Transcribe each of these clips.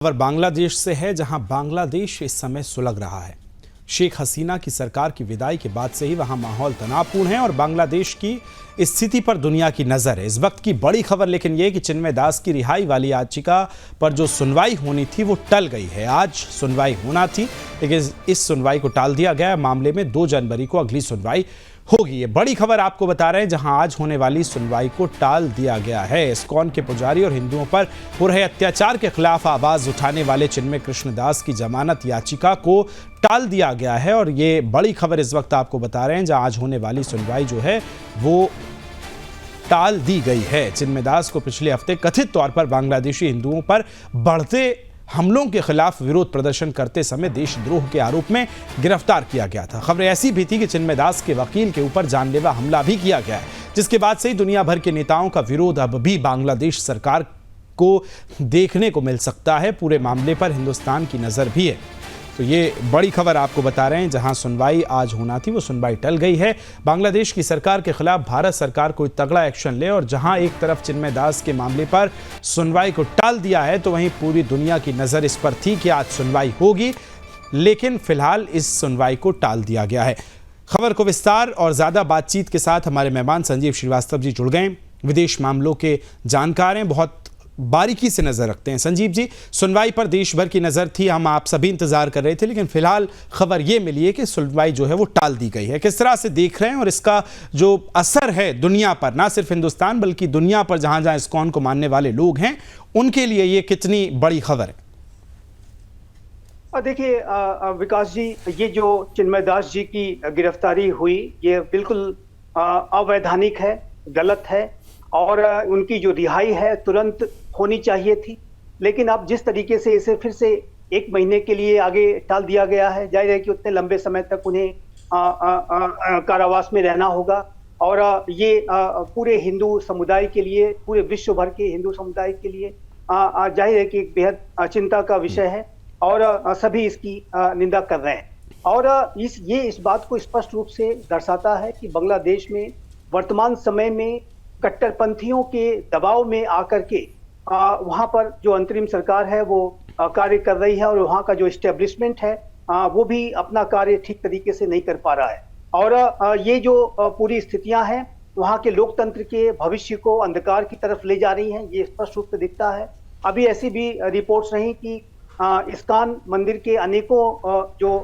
खबर बांग्लादेश से है, जहां बांग्लादेश इस समय सुलग रहा है। शेख हसीना की सरकार की विदाई के बाद से ही वहां माहौल तनावपूर्ण है और बांग्लादेश की स्थिति पर दुनिया की नजर है। इस वक्त की बड़ी खबर लेकिन यह कि चिन्मय दास की रिहाई वाली याचिका पर जो सुनवाई होनी थी वो टल गई है। आज सुनवाई होना थी लेकिन इस सुनवाई को टाल दिया गया। मामले में 2 जनवरी को अगली सुनवाई होगी। ये बड़ी खबर आपको बता रहे हैं, जहां आज होने वाली सुनवाई को टाल दिया गया है। इस्कॉन के पुजारी और हिंदुओं पर हो रहे अत्याचार के खिलाफ आवाज उठाने वाले चिन्मय कृष्ण दास की जमानत याचिका को टाल दिया गया है और ये बड़ी खबर इस वक्त आपको बता रहे हैं, जहां आज होने वाली सुनवाई जो है वो टाल दी गई है। चिन्मय दास को पिछले हफ्ते कथित तौर पर बांग्लादेशी हिंदुओं पर बढ़ते हमलों के खिलाफ विरोध प्रदर्शन करते समय देशद्रोह के आरोप में गिरफ्तार किया गया था। खबरें ऐसी भी थी कि चिन्मय दास के वकील के ऊपर जानलेवा हमला भी किया गया है, जिसके बाद से ही दुनिया भर के नेताओं का विरोध अब भी बांग्लादेश सरकार को देखने को मिल सकता है। पूरे मामले पर हिंदुस्तान की नजर भी है। तो ये बड़ी खबर आपको बता रहे हैं, जहां सुनवाई आज होना थी वो सुनवाई टल गई है। बांग्लादेश की सरकार के खिलाफ भारत सरकार कोई तगड़ा एक्शन ले और जहां एक तरफ चिन्मय दास के मामले पर सुनवाई को टाल दिया है तो वहीं पूरी दुनिया की नज़र इस पर थी कि आज सुनवाई होगी, लेकिन फिलहाल इस सुनवाई को टाल दिया गया है। खबर को विस्तार और ज़्यादा बातचीत के साथ हमारे मेहमान संजीव श्रीवास्तव जी जुड़ गए। विदेश मामलों के जानकार हैं, बहुत बारीकी से नजर रखते हैं। संजीव जी, सुनवाई पर देश भर की नजर थी, हम आप सभी इंतजार कर रहे थे, लेकिन फिलहाल खबर ये मिली है कि सुनवाई जो है वो टाल दी गई है। किस तरह से देख रहे हैं और इसका जो असर है दुनिया पर, ना सिर्फ हिंदुस्तान बल्कि दुनिया पर जहां जहां इस्कॉन को मानने वाले लोग हैं, उनके लिए ये कितनी बड़ी खबर है? देखिए विकास जी, ये जो चिन्मय दास जी की गिरफ्तारी हुई ये बिल्कुल अवैधानिक है, गलत है और उनकी जो रिहाई है तुरंत होनी चाहिए थी। लेकिन अब जिस तरीके से इसे फिर से 1 महीने के लिए आगे टाल दिया गया है, जाहिर है कि उतने लंबे समय तक उन्हें कारावास में रहना होगा और ये पूरे हिंदू समुदाय के लिए, पूरे विश्व भर के हिंदू समुदाय के लिए जाहिर है कि एक बेहद चिंता का विषय है और सभी इसकी निंदा कर रहे हैं। और इस बात को स्पष्ट रूप से दर्शाता है कि बांग्लादेश में वर्तमान समय में कट्टरपंथियों के दबाव में आकर के वहां पर जो अंतरिम सरकार है वो कार्य कर रही है और वहां का जो एस्टेब्लिशमेंट है वो भी अपना कार्य ठीक तरीके से नहीं कर पा रहा है। और ये जो पूरी स्थितियां हैं वहां के लोकतंत्र के भविष्य को अंधकार की तरफ ले जा रही हैं, ये स्पष्ट रूप से दिखता है। अभी ऐसी भी रिपोर्ट्स रही कि इस्कॉन मंदिर के अनेकों जो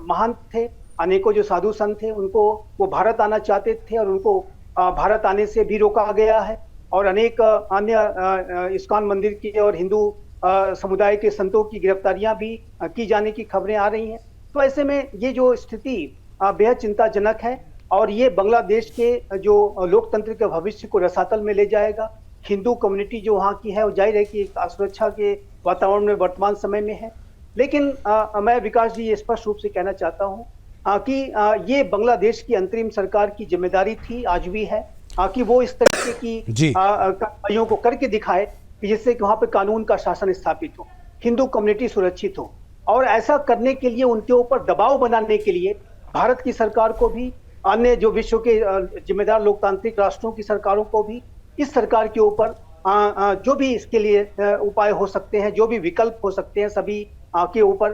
महंत थे, अनेकों जो साधु संत थे, उनको वो भारत आना चाहते थे और उनको भारत आने से भी रोका गया है और अनेक अन्य इस्कॉन मंदिर के और हिंदू समुदाय के संतों की गिरफ्तारियां भी की जाने की खबरें आ रही हैं। तो ऐसे में ये जो स्थिति बेहद चिंताजनक है और ये बांग्लादेश के जो लोकतंत्र के भविष्य को रसातल में ले जाएगा। हिंदू कम्युनिटी जो वहाँ की है वो जाहिर है कि एक असुरक्षा के वातावरण में वर्तमान समय में है। लेकिन मैं विकास जी ये स्पष्ट रूप से कहना चाहता हूँ कि ये बांग्लादेश की अंतरिम सरकार की जिम्मेदारी थी, आज भी है, कि वो इस तरीके की कार्रवाइयों को करके दिखाए कि जिससे कि वहां पे कानून का शासन स्थापित हो, हिंदू कम्युनिटी सुरक्षित हो। और ऐसा करने के लिए, उनके ऊपर दबाव बनाने के लिए भारत की सरकार को भी, अन्य जो विश्व के जिम्मेदार लोकतांत्रिक राष्ट्रों की सरकारों को भी इस सरकार के ऊपर जो भी इसके लिए उपाय हो सकते हैं, जो भी विकल्प हो सकते हैं, सभी के ऊपर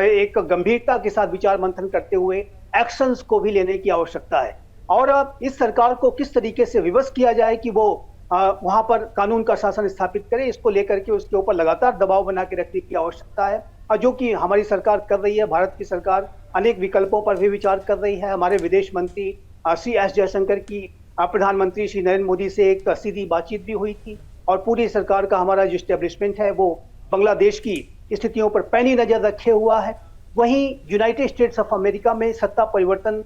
एक गंभीरता के साथ विचार मंथन करते हुए एक्शंस को भी लेने की आवश्यकता है। और इस सरकार को किस तरीके से विवश किया जाए कि वो वहां पर कानून का शासन स्थापित करे, इसको लेकर के उसके ऊपर लगातार दबाव बना के रखने की आवश्यकता है, जो कि हमारी सरकार कर रही है। भारत की सरकार अनेक विकल्पों पर भी विचार कर रही है। हमारे विदेश मंत्री श्री एस जयशंकर की प्रधानमंत्री श्री नरेंद्र मोदी से एक सीधी बातचीत भी हुई थी और पूरी सरकार का हमारा जो एस्टेब्लिशमेंट है वो बांग्लादेश की स्थितियों पर पैनी नजर रखे हुआ है। वहीं यूनाइटेड स्टेट्स ऑफ अमेरिका में सत्ता परिवर्तन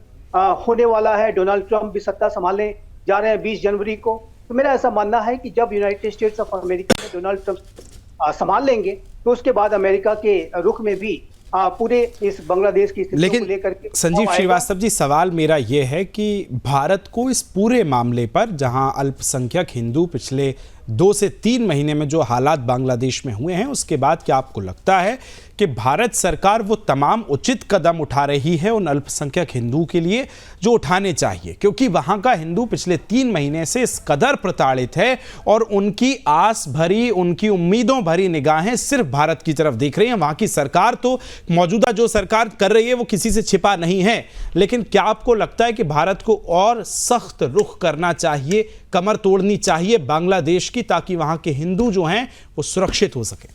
होने वाला है। डोनाल्ड ट्रंप भी सत्ता संभालने जा रहे हैं 20 जनवरी को। तो मेरा ऐसा मानना है कि जब यूनाइटेड स्टेट्स ऑफ अमेरिका में डोनाल्ड ट्रंप संभाल लेंगे तो उसके बाद अमेरिका के रुख में भी पूरे इस बांग्लादेश की स्थिति को लेकर के। संजीव श्रीवास्तव जी, सवाल मेरा यह है कि भारत को इस पूरे मामले पर, जहां अल्पसंख्यक हिंदू पिछले 2 से 3 महीने में जो हालात बांग्लादेश में हुए हैं, उसके बाद क्या आपको लगता है कि भारत सरकार वो तमाम उचित कदम उठा रही है उन अल्पसंख्यक हिंदुओं के लिए जो उठाने चाहिए? क्योंकि वहां का हिंदू पिछले 3 महीने से इस कदर प्रताड़ित है और उनकी आस भरी, उनकी उम्मीदों भरी निगाहें सिर्फ भारत की तरफ देख रही हैं। वहां की सरकार तो, मौजूदा जो सरकार कर रही है वो किसी से छिपा नहीं है, लेकिन क्या आपको लगता है कि भारत को और सख्त रुख करना चाहिए, कमर तोड़नी चाहिए बांग्लादेश की, ताकि वहां के हिंदू जो हैं वो सुरक्षित हो सके?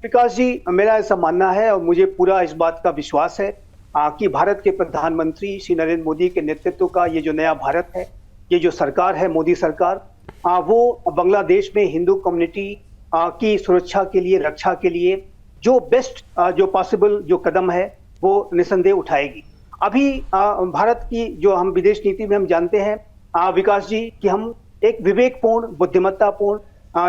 विकास जी, मेरा ऐसा मानना है और मुझे पूरा इस बात का विश्वास है कि भारत के प्रधानमंत्री श्री नरेंद्र मोदी के नेतृत्व का ये जो नया भारत है, ये जो सरकार है, मोदी सरकार, वो बांग्लादेश में हिंदू कम्युनिटी की सुरक्षा के लिए, रक्षा के लिए जो बेस्ट जो पॉसिबल जो कदम है वो निसंदेह उठाएगी। अभी भारत की जो हम विदेश नीति में हम जानते हैं विकास जी कि हम एक विवेकपूर्ण, बुद्धिमत्तापूर्ण,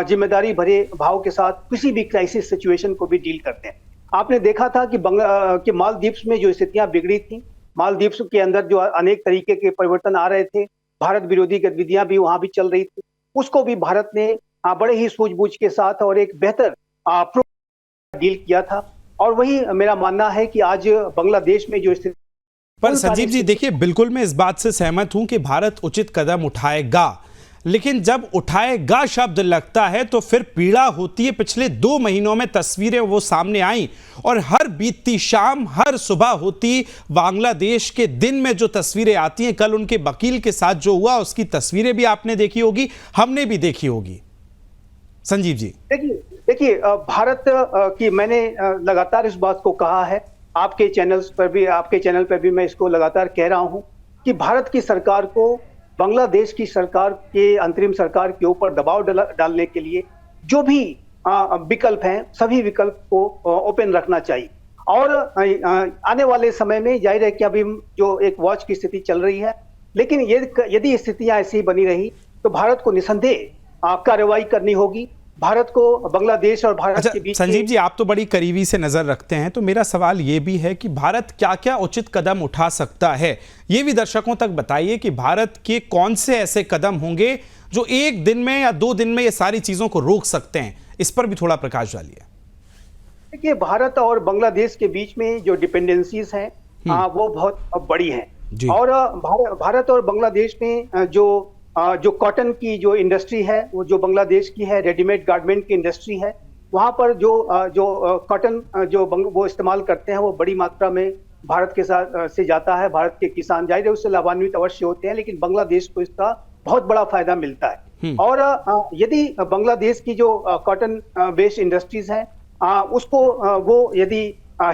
जिम्मेदारी भरे भाव के साथ किसी भी क्राइसिस सिचुएशन को भी डील करते हैं। आपने देखा था कि मालदीव्स में जो स्थितियां बिगड़ी थी, मालदीव्स के अंदर जो अनेक तरीके के परिवर्तन आ रहे थे, भारत विरोधी गतिविधियां भी वहां भी चल रही थी, उसको भी भारत ने बड़े ही सूझबूझ के साथ और एक बेहतर डील किया था। और वही मेरा मानना है कि आज बांग्लादेश में जो स्थिति। पर संजीव जी देखिए, बिल्कुल मैं इस बात से सहमत हूं कि भारत उचित कदम उठाएगा, लेकिन जब उठाएगा शब्द लगता है तो फिर पीड़ा होती है। पिछले 2 महीनों में तस्वीरें वो सामने आई और हर बीतती शाम, हर सुबह होती बांग्लादेश के दिन में जो तस्वीरें आती हैं, कल उनके वकील के साथ जो हुआ उसकी तस्वीरें भी आपने देखी होगी, हमने भी देखी होगी। संजीव जी देखिए भारत की मैंने लगातार इस बात को कहा है, आपके चैनल पर भी मैं इसको लगातार कह रहा हूं कि भारत की सरकार को बांग्लादेश की सरकार के, अंतरिम सरकार के ऊपर दबाव डालने के लिए जो भी विकल्प हैं, सभी विकल्प को ओपन रखना चाहिए। और आने वाले समय में जाहिर है कि अभी जो एक वॉच की स्थिति चल रही है, लेकिन यदि स्थितियां ऐसी बनी रही तो भारत को निसंदेह कार्रवाई करनी होगी। भारत को बांग्लादेश और भारत के बीच। संजीव जी, आप तो बड़ी करीबी से नजर रखते हैं, तो मेरा सवाल ये भी है कि भारत क्या क्या उचित कदम उठा सकता है, ये भी दर्शकों तक बताइए कि भारत के कौन से ऐसे कदम होंगे जो 1 दिन में या 2 दिन में ये सारी चीजों को रोक सकते हैं, इस पर भी थोड़ा प्रकाश डालिए। देखिए, भारत और बांग्लादेश के बीच में जो डिपेंडेंसीज हैं वो बहुत बड़ी हैं। और भारत और बांग्लादेश में जो कॉटन की जो इंडस्ट्री है, वो जो बांग्लादेश की है, रेडीमेड गारमेंट की इंडस्ट्री है, वहां पर जो कॉटन जो वो इस्तेमाल करते हैं वो बड़ी मात्रा में भारत के साथ से जाता है। भारत के किसान जाहिर है उससे लाभान्वित अवश्य होते हैं, लेकिन बांग्लादेश को इसका बहुत बड़ा फायदा मिलता है। और यदि बांग्लादेश की जो कॉटन बेस्ड इंडस्ट्रीज हैं उसको वो यदि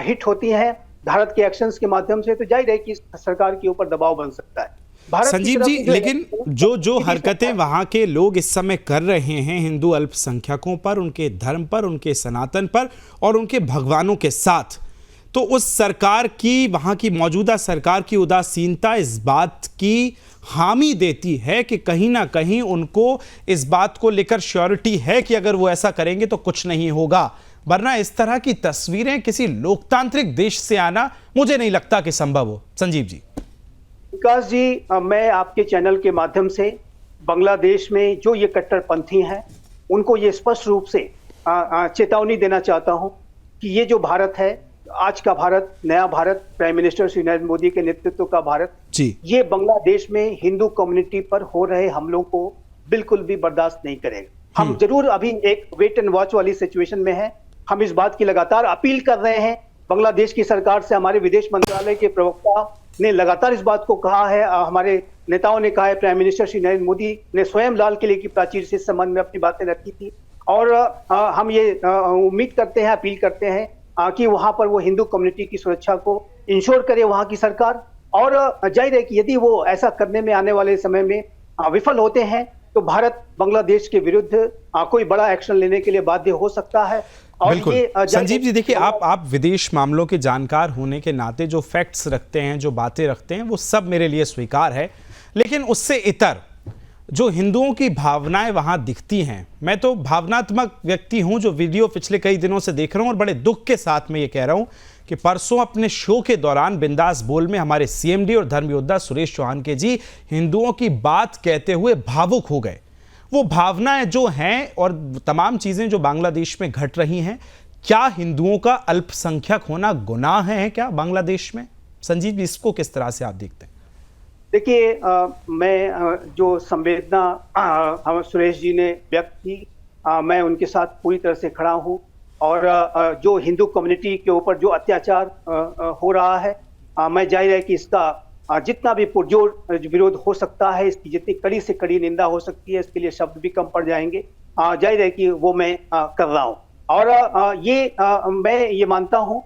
हिट होती हैं भारत के एक्शंस के माध्यम से, तो जाहिर है कि सरकार के ऊपर दबाव बन सकता है। संजीव जी, लेकिन जो हरकतें वहां के लोग इस समय कर रहे हैं हिंदू अल्पसंख्यकों पर, उनके धर्म पर, उनके सनातन पर और उनके भगवानों के साथ, तो उस सरकार की, वहां की मौजूदा सरकार की उदासीनता इस बात की हामी देती है कि कहीं ना कहीं उनको इस बात को लेकर श्योरिटी है कि अगर वो ऐसा करेंगे तो कुछ नहीं होगा, वरना इस तरह की तस्वीरें किसी लोकतांत्रिक देश से आना मुझे नहीं लगता कि संभव हो। संजीव जी। विकास जी, मैं आपके चैनल के माध्यम से बांग्लादेश में जो ये कट्टरपंथी हैं उनको ये स्पष्ट रूप से चेतावनी देना चाहता हूं कि ये जो भारत है, आज का भारत, नया भारत, प्राइम मिनिस्टर श्री नरेंद्र मोदी के नेतृत्व का भारत जी, ये बांग्लादेश में हिंदू कम्युनिटी पर हो रहे हमलों को बिल्कुल भी बर्दाश्त नहीं करेगा। हम जरूर अभी एक वेट एंड वॉच वाली सिचुएशन में हैं। हम इस बात की लगातार अपील कर रहे हैं बांग्लादेश की सरकार से। हमारे विदेश मंत्रालय के प्रवक्ता ने लगातार इस बात को कहा है, हमारे नेताओं ने कहा है, प्राइम मिनिस्टर श्री नरेंद्र मोदी ने स्वयं लाल किले की प्राचीर से इस संबंध में अपनी बातें रखी थी। और हम ये उम्मीद करते हैं, अपील करते हैं कि वहां पर वो हिंदू कम्युनिटी की सुरक्षा को इंश्योर करे वहां की सरकार। और जाहिर है कि यदि वो ऐसा करने में आने वाले समय में विफल होते हैं तो भारत बांग्लादेश के विरुद्ध कोई बड़ा एक्शन लेने के लिए बाध्य हो सकता है। बिल्कुल संजीव जी, देखिए आप विदेश मामलों के जानकार होने के नाते जो फैक्ट्स रखते हैं, जो बातें रखते हैं, वो सब मेरे लिए स्वीकार है, लेकिन उससे इतर जो हिंदुओं की भावनाएं वहां दिखती हैं, मैं तो भावनात्मक व्यक्ति हूं जो वीडियो पिछले कई दिनों से देख रहा हूं और बड़े दुख के साथ में ये कह रहा हूं कि परसों अपने शो के दौरान बिंदास बोल में हमारे सीएमडी और धर्म योद्धा सुरेश चौहान के जी हिंदुओं की बात कहते हुए भावुक हो गए। वो भावनाएं जो हैं और तमाम चीजें जो बांग्लादेश में घट रही हैं, क्या हिंदुओं का अल्पसंख्यक होना गुनाह है क्या बांग्लादेश में? संजीव जी, इसको किस तरह से आप देखते हैं? देखिए, मैं जो संवेदना हम सुरेश जी ने व्यक्त की, मैं उनके साथ पूरी तरह से खड़ा हूं। और जो हिंदू कम्युनिटी के ऊपर जो अत्याचार हो रहा है, मैं जाहिर है कि इसका जितना भी पुरजोर विरोध हो सकता है, इसकी जितनी कड़ी से कड़ी निंदा हो सकती है, इसके लिए शब्द भी कम पड़ जाएंगे। जाहिर है कि वो मैं कर रहा हूं। और मैं ये मानता हूं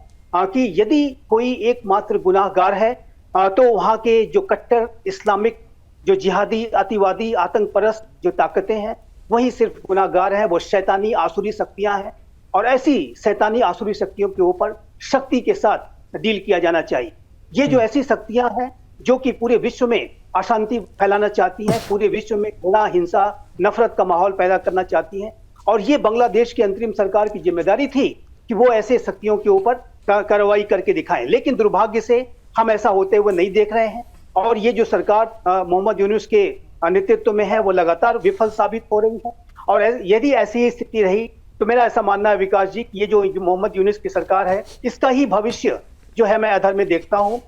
कि यदि कोई एकमात्र गुनाहगार है तो वहां के जो कट्टर इस्लामिक, जो जिहादी, अतिवादी, आतंक परस्त जो ताकतें हैं, वही सिर्फ गुनाहगार है। वो शैतानी आसुरी शक्तियां हैं और ऐसी शैतानी आसुरी शक्तियों के ऊपर शक्ति के साथ डील किया जाना चाहिए। ये जो ऐसी शक्तियां हैं जो कि पूरे विश्व में अशांति फैलाना चाहती हैं, पूरे विश्व में घृणा, हिंसा, नफरत का माहौल पैदा करना चाहती हैं, और ये बांग्लादेश की अंतरिम सरकार की जिम्मेदारी थी कि वो ऐसे शक्तियों के ऊपर कार्रवाई करके दिखाएं। लेकिन दुर्भाग्य से हम ऐसा होते हुए नहीं देख रहे हैं। और ये जो सरकार मोहम्मद यूनुस के नेतृत्व में है, वो लगातार विफल साबित हो रही है। और यदि ऐसी ही स्थिति रही तो मेरा ऐसा मानना है विकास जी, ये जो मोहम्मद यूनुस की सरकार है, इसका ही भविष्य जो है मैं अधर में देखता हूं।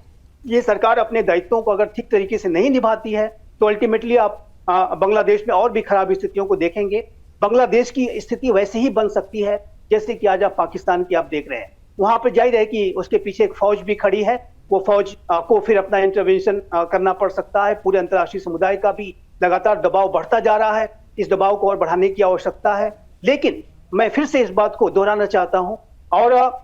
ये सरकार अपने दायित्वों को अगर ठीक तरीके से नहीं निभाती है तो अल्टीमेटली आप बांग्लादेश में और भी खराब स्थितियों को देखेंगे। बांग्लादेश की स्थिति वैसे ही बन सकती है जैसे कि आज आप पाकिस्तान की आप देख रहे हैं। वहां पर जाहिर है कि उसके पीछे एक फौज भी खड़ी है, वो फौज को फिर अपना इंटरवेंशन करना पड़ सकता है। पूरे अंतर्राष्ट्रीय समुदाय का भी लगातार दबाव बढ़ता जा रहा है, इस दबाव को और बढ़ाने की आवश्यकता है। लेकिन मैं फिर से इस बात को दोहराना चाहता हूं और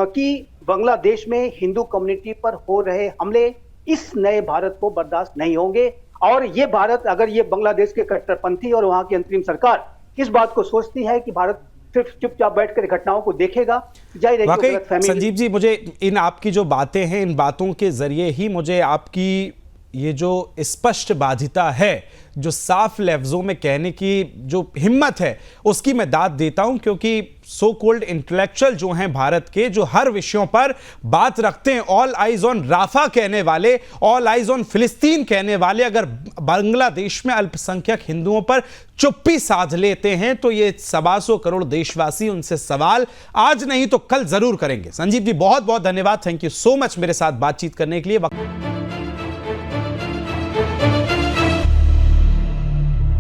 कि बांग्लादेश में हिंदू कम्युनिटी पर हो रहे हमले इस नए भारत को बर्दाश्त नहीं होंगे। और ये भारत, अगर ये बांग्लादेश के कट्टरपंथी और वहां की अंतरिम सरकार इस बात को सोचती है कि भारत सिर्फ चुपचाप बैठकर घटनाओं को देखेगा, वाकई संजीव जी, मुझे इन आपकी जो बातें हैं, इन बातों के जरिए ही मुझे आपकी ये जो स्पष्ट बाध्यता है, जो साफ लफ्जों में कहने की जो हिम्मत है, उसकी मैं दाद देता हूं। क्योंकि सो कॉल्ड इंटेलेक्चुअल जो हैं भारत के, जो हर विषयों पर बात रखते हैं, ऑल आइज ऑन राफा कहने वाले, ऑल आइज ऑन फिलिस्तीन कहने वाले, अगर बांग्लादेश में अल्पसंख्यक हिंदुओं पर चुप्पी साध लेते हैं तो ये 125 करोड़ देशवासी उनसे सवाल आज नहीं तो कल जरूर करेंगे। संजीव जी, बहुत बहुत धन्यवाद, थैंक यू सो मच मेरे साथ बातचीत करने के लिए।